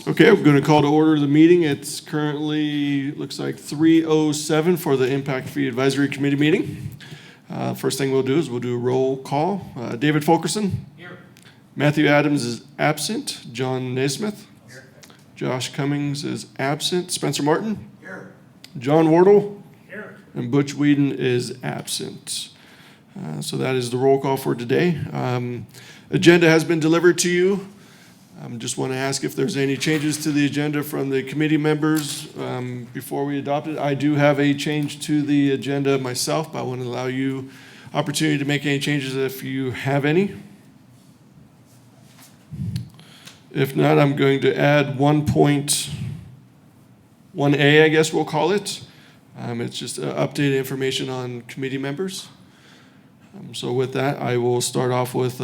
Okay, we're going to call to order the meeting. It's currently, looks like 3:07 for the Impact Fee Advisory Committee meeting. First thing we'll do is we'll do a roll call. David Fulkerson. Here. Matthew Adams is absent. John Naismith. Here. Josh Cummings is absent. Spencer Martin. Here. John Wardle. Here. And Butch Whedon is absent. So that is the roll call for today. Agenda has been delivered to you. Just want to ask if there's any changes to the agenda from the committee members before we adopt it. I do have a change to the agenda myself, but I want to allow you opportunity to make any changes if you have any. If not, I'm going to add 1.1a, I guess we'll call it. It's just updated information on committee members. So with that, I will start off with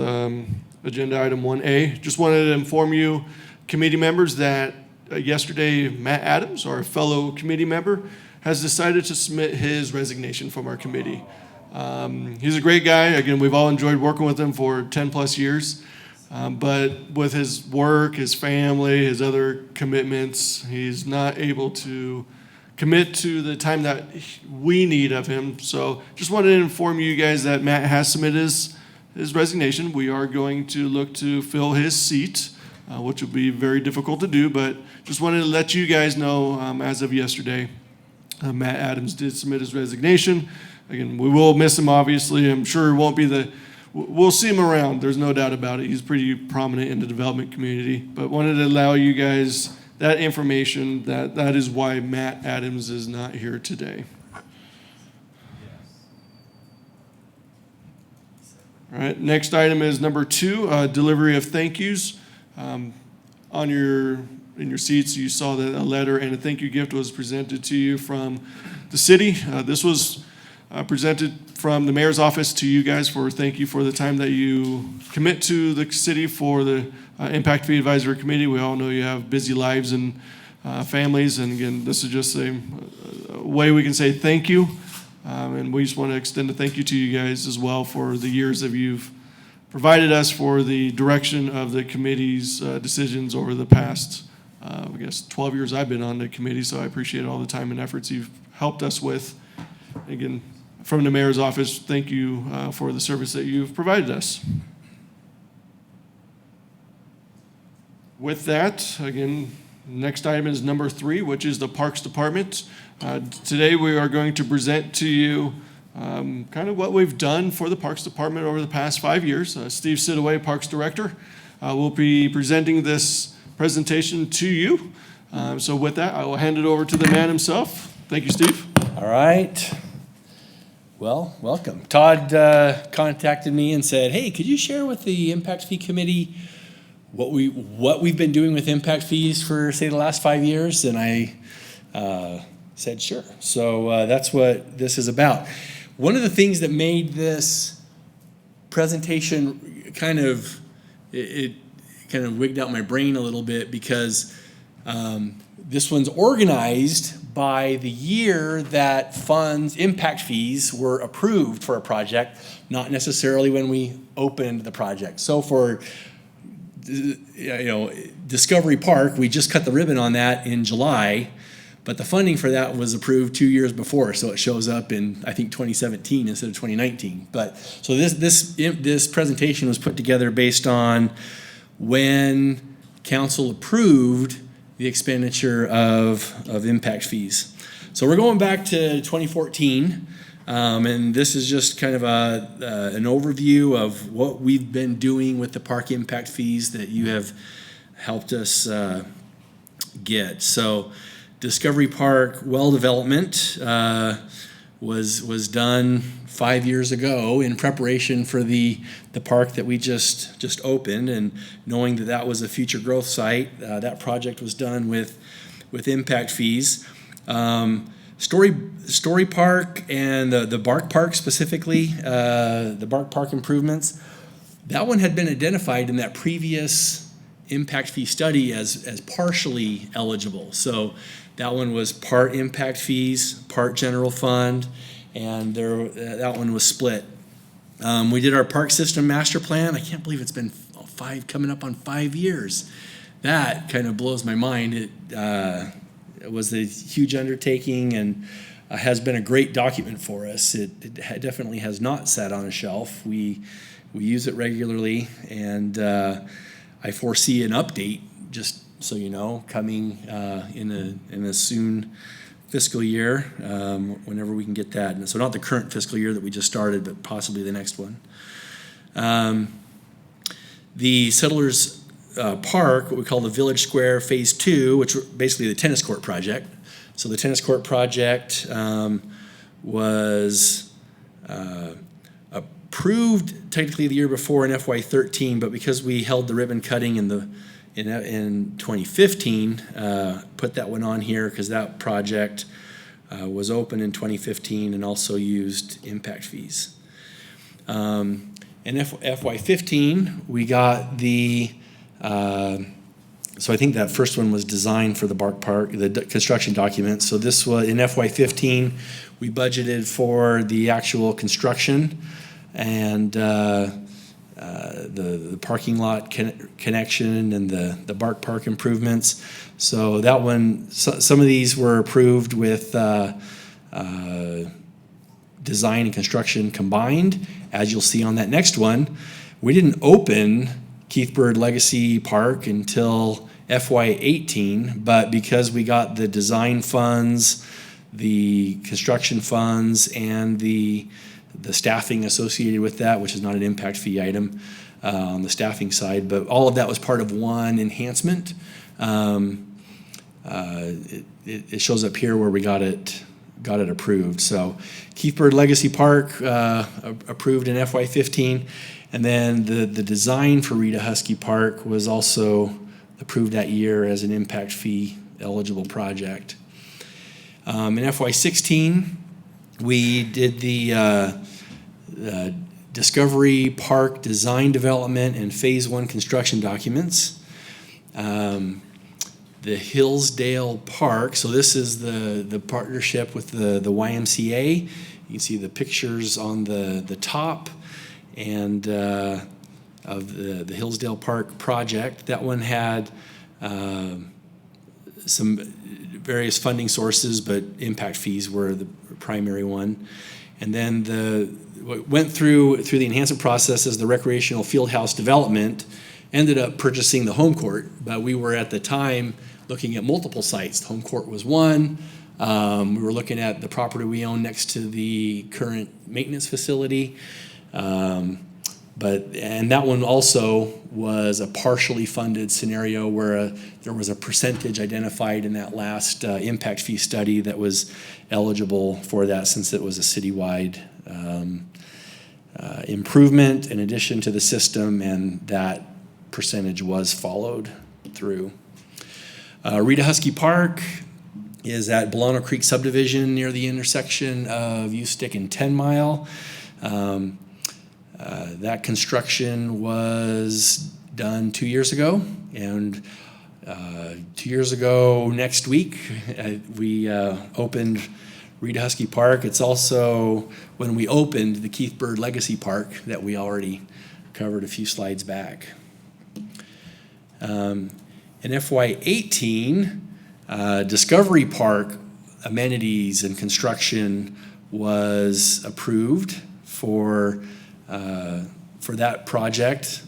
agenda item 1A. Just wanted to inform you, committee members, that yesterday Matt Adams, our fellow committee member, has decided to submit his resignation from our committee. He's a great guy. Again, we've all enjoyed working with him for 10 plus years. But with his work, his family, his other commitments, he's not able to commit to the time that we need of him. So just wanted to inform you guys that Matt has submitted his resignation. We are going to look to fill his seat, which will be very difficult to do, but just wanted to let you guys know as of yesterday, Matt Adams did submit his resignation. Again, we will miss him, obviously. I'm sure it won't be we'll see him around. There's no doubt about it. He's pretty prominent in the development community, but wanted to allow you guys that information, that is why Matt Adams is not here today. All right, next item is number 2, delivery of thank yous. In your seats, you saw that a letter and a thank you gift was presented to you from the city. This was presented from the mayor's office to you guys for thank you for the time that you commit to the city for the Impact Fee Advisory Committee. We all know you have busy lives and families, and again, this is just a way we can say thank you. And we just want to extend a thank you to you guys as well for the years that you've provided us for the direction of the committee's decisions over the past, 12 years I've been on the committee, so I appreciate all the time and efforts you've helped us with. Again, from the mayor's office, thank you for the service that you've provided us. With that, again, next item is number 3, which is the Parks Department. Today we are going to present to you kind of what we've done for the Parks Department over the past 5 years. Steve Sidaway, Parks Director, will be presenting this presentation to you. So with that, I will hand it over to the man himself. Thank you, Steve. All right. Well, welcome. Todd contacted me and said, hey, could you share with the Impact Fee Committee what we've been doing with impact fees for, say, the last 5 years? And I said, sure. So that's what this is about. One of the things that made this presentation kind of wigged out my brain a little bit, because this one's organized by the year that impact fees were approved for a project, not necessarily when we opened the project. So for Discovery Park, we just cut the ribbon on that in July, but the funding for that was approved 2 years before, so it shows up in, I think, 2017 instead of 2019. But so this presentation was put together based on when council approved the expenditure of impact fees. So we're going back to 2014, and this is just kind of an overview of what we've been doing with the park impact fees that you have helped us get. So Discovery Park well development was done 5 years ago in preparation for the park that we just opened, and knowing that was a future growth site, that project was done with impact fees. Story Park and the Bark Park specifically, the Bark Park improvements, that one had been identified in that previous impact fee study as partially eligible. So that one was part impact fees, part general fund, and that one was split. We did our park system master plan. I can't believe it's been coming up on 5 years. that kind of blows my mind. It was a huge undertaking and has been a great document for us. It definitely has not sat on a shelf. We use it regularly, and I foresee an update, just so you know, coming in a soon fiscal year, whenever we can get that. And so not the current fiscal year that we just started, but possibly the next one. The Settlers Park, what we call the Village Square Phase 2, which basically the tennis court project. So the tennis court project was approved technically the year before in FY13, but because we held the ribbon cutting in 2015, put that one on here because that project was open in 2015 and also used impact fees. In FY15, we got the so I think that first one was designed for the Bark Park, the construction document. So this was in FY15, we budgeted for the actual construction and the parking lot connection and the Bark Park improvements. So that one, some of these were approved with design and construction combined. As you'll see on that next one, we didn't open Keith Bird Legacy Park until FY18, but because we got the design funds, the construction funds, and the staffing associated with that, which is not an impact fee item on the staffing side, but all of that was part of one enhancement. It shows up here where we got it approved. So Keith Bird Legacy Park approved in FY15, and then the design for Rita Husky Park was also approved that year as an impact fee eligible project. In FY16, we did the Discovery Park design development and phase 1 construction documents. The Hillsdale Park, so this is the partnership with the YMCA. You can see the pictures on the top and of the Hillsdale Park project. That one had some various funding sources, but impact fees were the primary one. And then went through the enhancement process as the recreational field house development, ended up purchasing the home court, but we were at the time looking at multiple sites. The home court was one. We were looking at the property we own next to the current maintenance facility. And that one also was a partially funded scenario where there was a percentage identified in that last impact fee study that was eligible for that, since it was a citywide improvement in addition to the system, and that percentage was followed through. Rita Husky Park is at Bolano Creek subdivision near the intersection of Ustick and 10 Mile. That construction was done 2 years ago, and 2 years ago next week we opened Rita Husky Park. It's also when we opened the Keith Bird Legacy Park that we already covered a few slides back. In FY18, Discovery Park amenities and construction was approved for that project.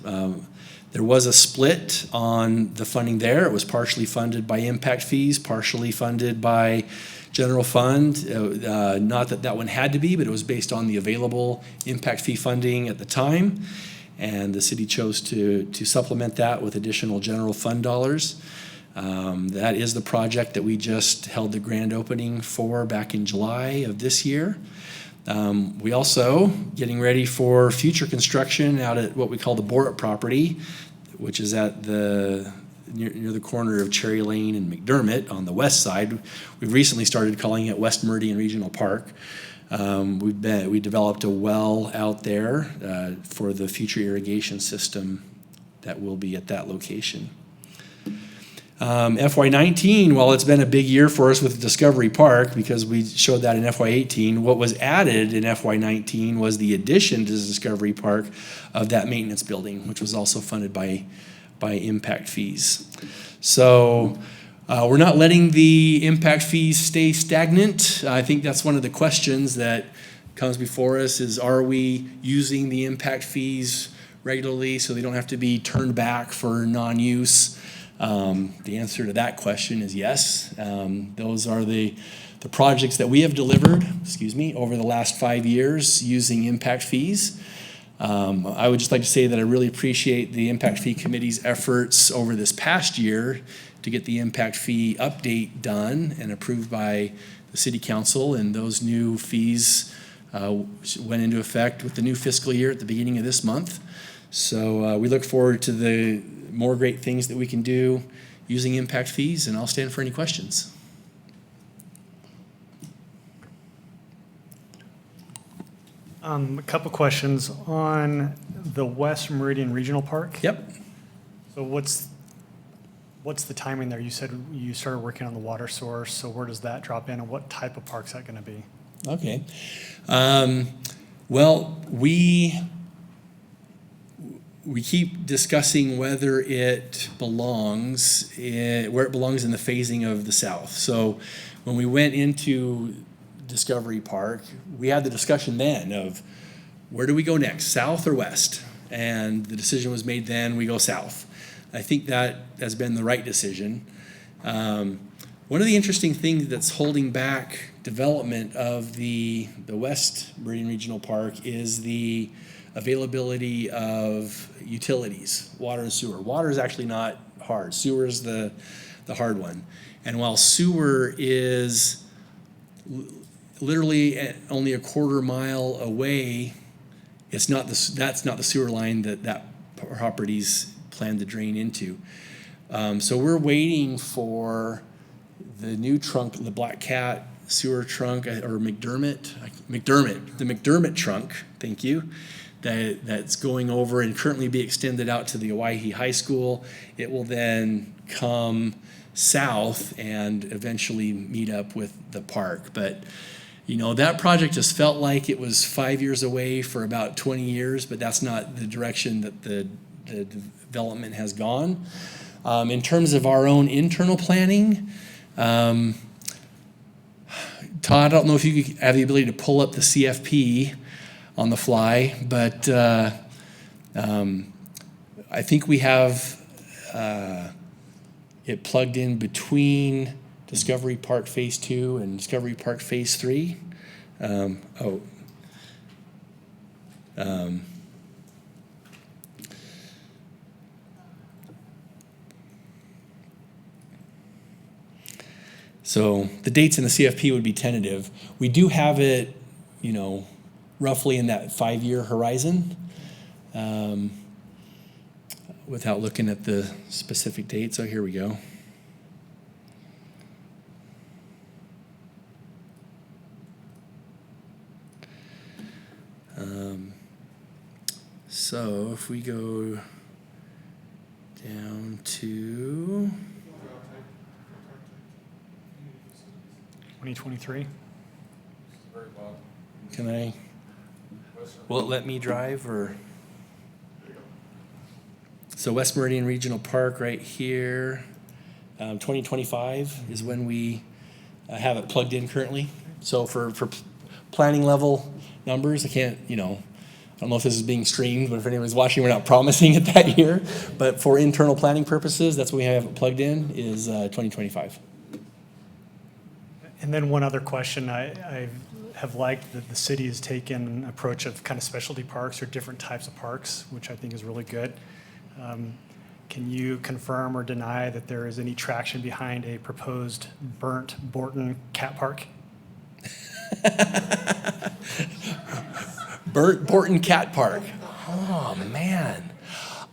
There was a split on the funding there. It was partially funded by impact fees, partially funded by general fund. Not that one had to be, but it was based on the available impact fee funding at the time. And the city chose to supplement that with additional general fund dollars. That is the project that we just held the grand opening for back in July of this year. We also getting ready for future construction out at what we call the Borup property, which is at near the corner of Cherry Lane and McDermott on the west side. We've recently started calling it West Meridian Regional Park. We developed a well out there for the future irrigation system that will be at that location. FY19, while it's been a big year for us with Discovery Park because we showed that in FY18, what was added in FY19 was the addition to Discovery Park of that maintenance building, which was also funded by by impact fees. So we're not letting the impact fees stay stagnant. I think that's one of the questions that comes before us is, are we using the impact fees regularly so they don't have to be turned back for non-use? The answer to that question is yes. Those are the projects that we have delivered, over the last 5 years using impact fees. I would just like to say that I really appreciate the Impact Fee Committee's efforts over this past year to get the impact fee update done and approved by the City Council, and those new fees went into effect with the new fiscal year at the beginning of this month. So we look forward to the more great things that we can do using impact fees, and I'll stand for any questions. A couple questions on the West Meridian Regional Park. Yep. So what's the timing there? You said you started working on the water source, so where does that drop in, and what type of park is that going to be? Okay. Well, we keep discussing whether it belongs where it belongs in the phasing of the South. So when we went into Discovery Park, we had the discussion then of where do we go next, south or west? And the decision was made then, we go south. I think that has been the right decision. One of the interesting things that's holding back development of the West Meridian Regional Park is the availability of utilities, water and sewer. Water is actually not hard. Sewer is the hard one. And while sewer is literally only a quarter mile away, that's not the sewer line that property's planned to drain into. So we're waiting for the new trunk, the Black Cat sewer trunk, or the McDermott trunk, thank you, that's going over and currently be extended out to the Owyhee High School. It will then come south and eventually meet up with the park. But that project just felt like it was 5 years away for about 20 years, but that's not the direction that the development has gone. In terms of our own internal planning, Todd, I don't know if you have the ability to pull up the CFP on the fly, but I think we have it plugged in between Discovery Park Phase 2 and Discovery Park Phase 3. So the dates in the CFP would be tentative. We do have it, roughly in that 5-year horizon, without looking at the specific date. So here we go. So if we go down to 2023? Will it let me drive or? So West Meridian Regional Park right here, 2025 is when we have it plugged in currently. So for planning level numbers, I can't, I don't know if this is being streamed, but if anyone's watching, we're not promising it that year. But for internal planning purposes, that's when we have it plugged in, is 2025. And then one other question, I have liked that the city has taken an approach of kind of specialty parks or different types of parks, which I think is really good. Can you confirm or deny that there is any traction behind a proposed burnt Borton cat park? Burnt Borton Cat Park. Oh man,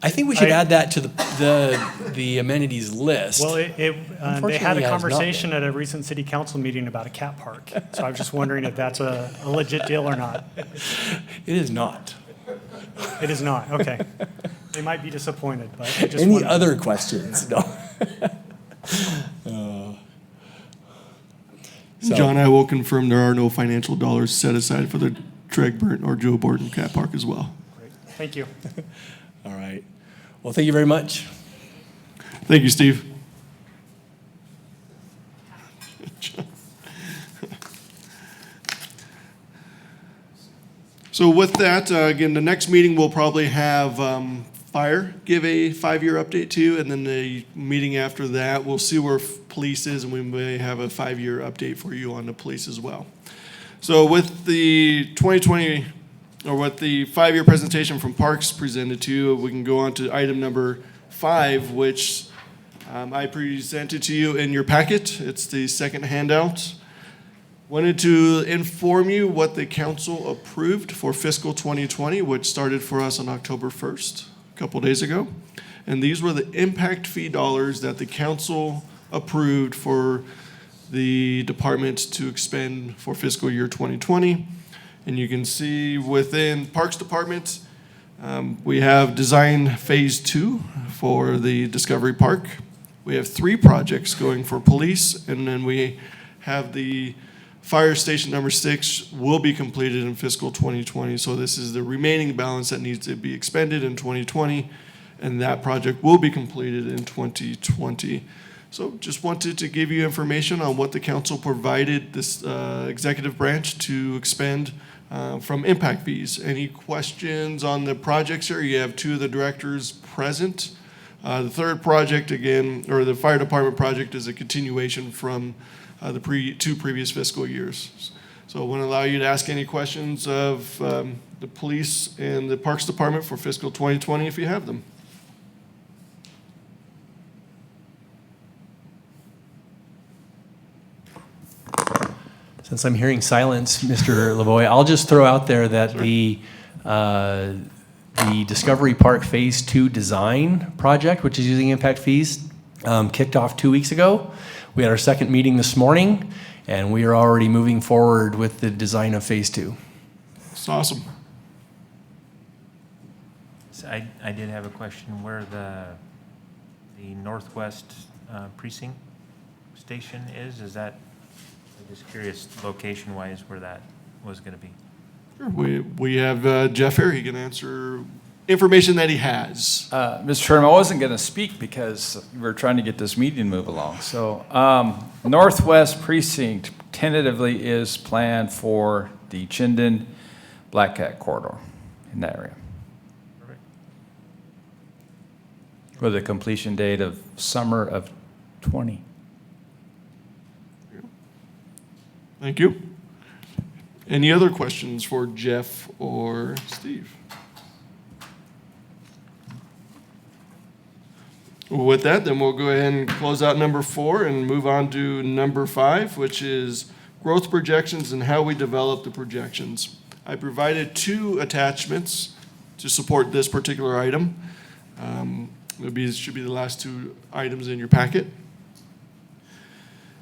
I think we should add that to the amenities list. Well, they had a conversation at a recent city council meeting about a cat park, so I was just wondering if that's a legit deal or not. It is not. It is not. Okay, they might be disappointed, but I just any other questions? No. John, I will confirm there are no financial dollars set aside for the Treg Burnt or Joe Borton Cat Park as well. Great. Thank you. All right. Well, thank you very much. Thank you, Steve. So with that, again, the next meeting we'll probably have fire give a 5-year update to you, and then the meeting after that, we'll see where police is, and we may have a 5-year update for you on the police as well. So with the 2020, or with the 5-year presentation from Parks presented to you, we can go on to item number 5, which I presented to you in your packet. It's the second handout. Wanted to inform you what the council approved for fiscal 2020, which started for us on October 1st, a couple days ago. And these were the impact fee dollars that the council approved for the department to expend for fiscal year 2020. And you can see within Parks Department, we have design phase 2 for the Discovery Park. We have 3 projects going for police, and then we have the Fire Station number 6 will be completed in fiscal 2020. So this is the remaining balance that needs to be expended in 2020, and that project will be completed in 2020. So just wanted to give you information on what the council provided this executive branch to expend from impact fees. Any questions on the projects here? You have 2 of the directors present. The third project, again, or the fire department project, is a continuation from the 2 previous fiscal years. So I want to allow you to ask any questions of the police and the Parks Department for fiscal 2020 if you have them. Since I'm hearing silence, Mr. Lavoie, I'll just throw out there that the Discovery Park Phase 2 design project, which is using impact fees, kicked off 2 weeks ago. We had our second meeting this morning, and we are already moving forward with the design of Phase 2. It's awesome. So I did have a question where the northwest precinct station is that, I'm just curious location-wise where that was going to be. Sure. We have Jeff here. He can answer information that he has. Mr. Chairman, I wasn't going to speak because we're trying to get this meeting to move along. So Northwest Precinct tentatively is planned for the Chinden Black Cat corridor in that area. Perfect. With a completion date of summer of 20. Thank you. Any other questions for Jeff or Steve? With that, then we'll go ahead and close out number 4 and move on to number 5, which is growth projections and how we develop the projections. I provided 2 attachments to support this particular item. It should be the last 2 items in your packet.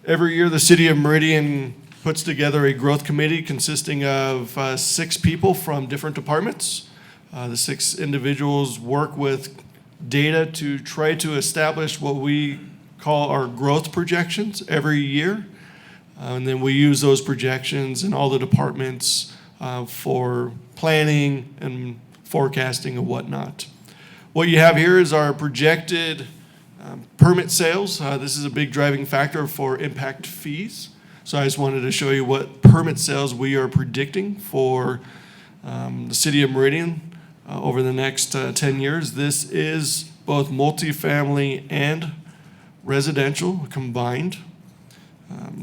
Every year, the city of Meridian puts together a growth committee consisting of 6 people from different departments. The 6 individuals work with data to try to establish what we call our growth projections every year. And then we use those projections in all the departments for planning and forecasting and whatnot. What you have here is our projected permit sales. This is a big driving factor for impact fees. So I just wanted to show you what permit sales we are predicting for the city of Meridian over the next 10 years. This is both multifamily and residential combined.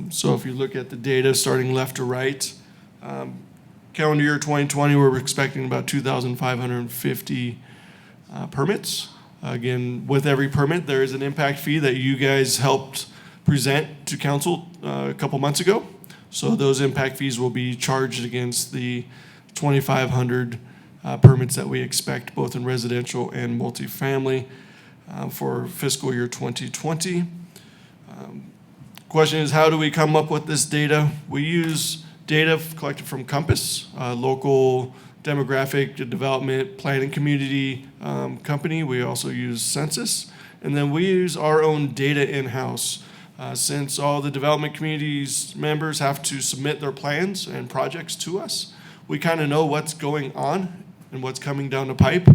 So if you look at the data starting left to right, calendar year 2020, we're expecting about 2,550 permits. Again, with every permit, there is an impact fee that you guys helped present to council a couple months ago. So those impact fees will be charged against the 2,500 permits that we expect both in residential and multifamily for fiscal year 2020. Question is, how do we come up with this data? We use data collected from Compass, local demographic development planning community company. We also use Census, and then we use our own data in-house. Since all the development communities members have to submit their plans and projects to us, we kind of know what's going on and what's coming down the pipe.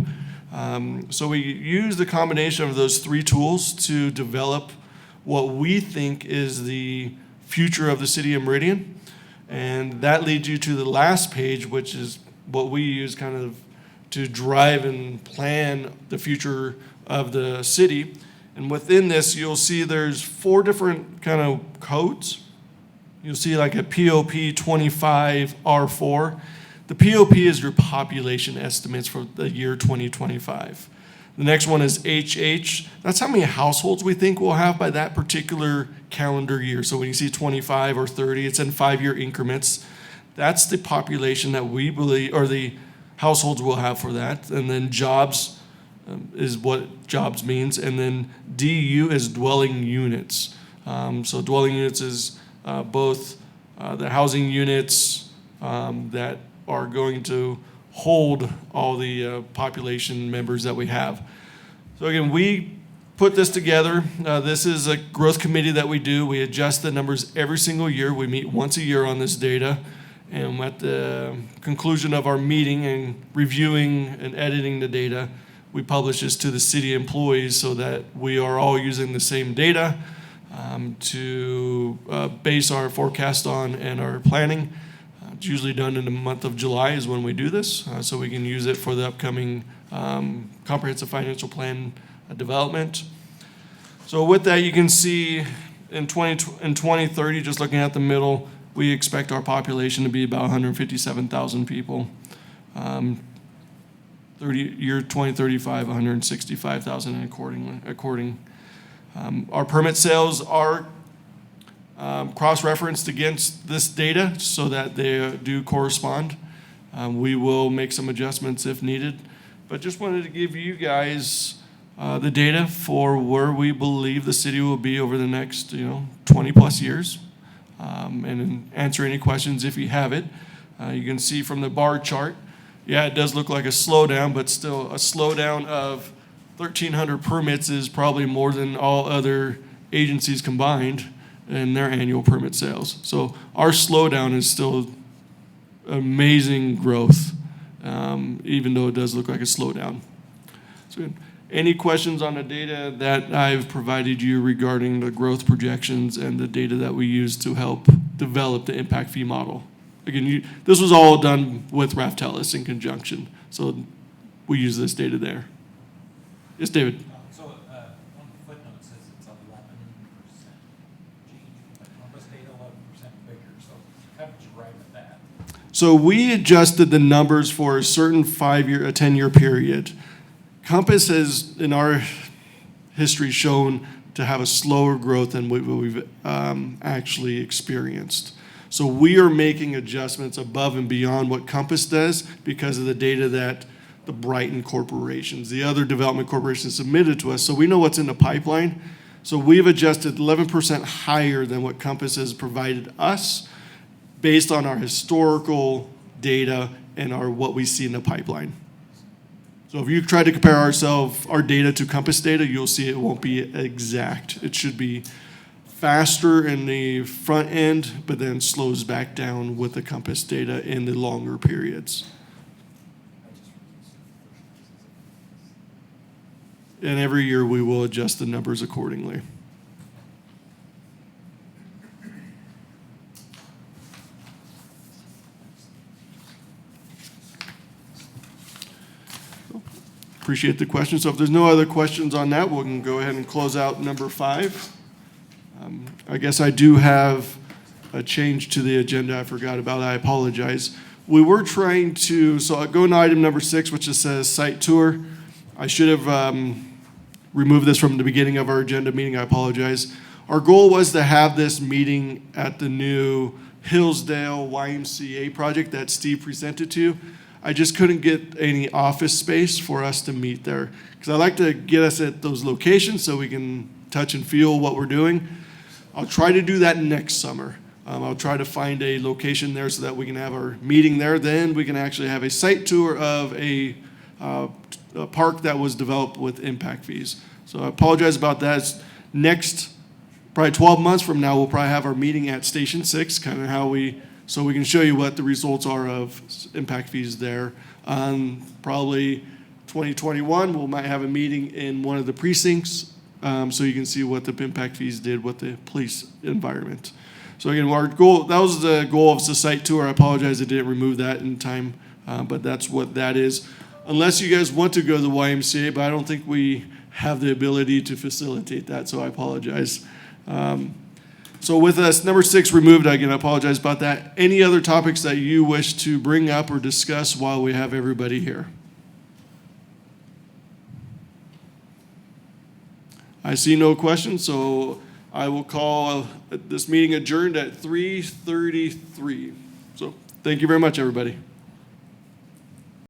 So we use the combination of those three tools to develop what we think is the future of the city of Meridian. And that leads you to the last page, which is what we use kind of to drive and plan the future of the city. And within this, you'll see there's 4 different kind of codes. You'll see like a POP 25R4. The POP is your population estimates for the year 2025. The next one is HH. That's how many households we think we'll have by that particular calendar year. So when you see 25 or 30, it's in 5-year increments. That's the population that we believe, or the households will have for that. And then jobs is what jobs means. And then DU is dwelling units. So dwelling units is both the housing units that are going to hold all the population members that we have. So again, we put this together. This is a growth committee that we do. We adjust the numbers every single year. We meet once a year on this data. And at the conclusion of our meeting and reviewing and editing the data, we publish this to the city employees so that we are all using the same data to base our forecast on and our planning. It's usually done in the month of July is when we do this, so we can use it for the upcoming comprehensive financial plan development. So with that, you can see in 2030, just looking at the middle, we expect our population to be about 157,000 people. Year 2035, 165,000 and according. Our permit sales are cross-referenced against this data so that they do correspond. We will make some adjustments if needed, but just wanted to give you guys the data for where we believe the city will be over the next 20 plus years, and answer any questions if you have it. You can see from the bar chart, yeah, it does look like a slowdown, but still a slowdown of 1,300 permits is probably more than all other agencies combined in their annual permit sales. So our slowdown is still amazing growth, even though it does look like a slowdown. So any questions on the data that I've provided you regarding the growth projections and the data that we use to help develop the impact fee model? Again, this was all done with Raftellus in conjunction, so we use this data there. Yes, David? So on the footnote says it's 11% change, but Compass data 11% bigger, so how did you arrive at that? So we adjusted the numbers for a certain 5-year, a 10-year period. Compass has, in our history, shown to have a slower growth than what we've actually experienced. So we are making adjustments above and beyond what Compass does because of the data that the Brighton corporations, the other development corporations submitted to us. So we know what's in the pipeline. So we've adjusted 11% higher than what Compass has provided us based on our historical data and what we see in the pipeline. So if you try to compare our data to Compass data, you'll see it won't be exact. It should be faster in the front end, but then slows back down with the Compass data in the longer periods. And every year we will adjust the numbers accordingly. Appreciate the question. So if there's no other questions on that, we can go ahead and close out number 5. I guess I do have a change to the agenda I forgot about. I apologize. We were trying to, so I'll go to item number 6, which just says site tour. I should have removed this from the beginning of our agenda meeting. I apologize. Our goal was to have this meeting at the new Hillsdale YMCA project that Steve presented to. I just couldn't get any office space for us to meet there because I like to get us at those locations so we can touch and feel what we're doing. I'll try to do that next summer. I'll try to find a location there so that we can have our meeting there. Then we can actually have a site tour of a park that was developed with impact fees. So I apologize about that. It's next, probably 12 months from now, we'll probably have our meeting at Station 6, kind of so we can show you what the results are of impact fees there. Probably 2021, we might have a meeting in one of the precincts, so you can see what the impact fees did with the police environment. So again, our goal, that was the goal of the site tour. I apologize I didn't remove that in time, but that's what that is. Unless you guys want to go to the YMCA, but I don't think we have the ability to facilitate that, so I apologize. So with us, number 6 removed, again, I apologize about that. Any other topics that you wish to bring up or discuss while we have everybody here? I see no questions, so I will call this meeting adjourned at 3:33. So thank you very much, everybody.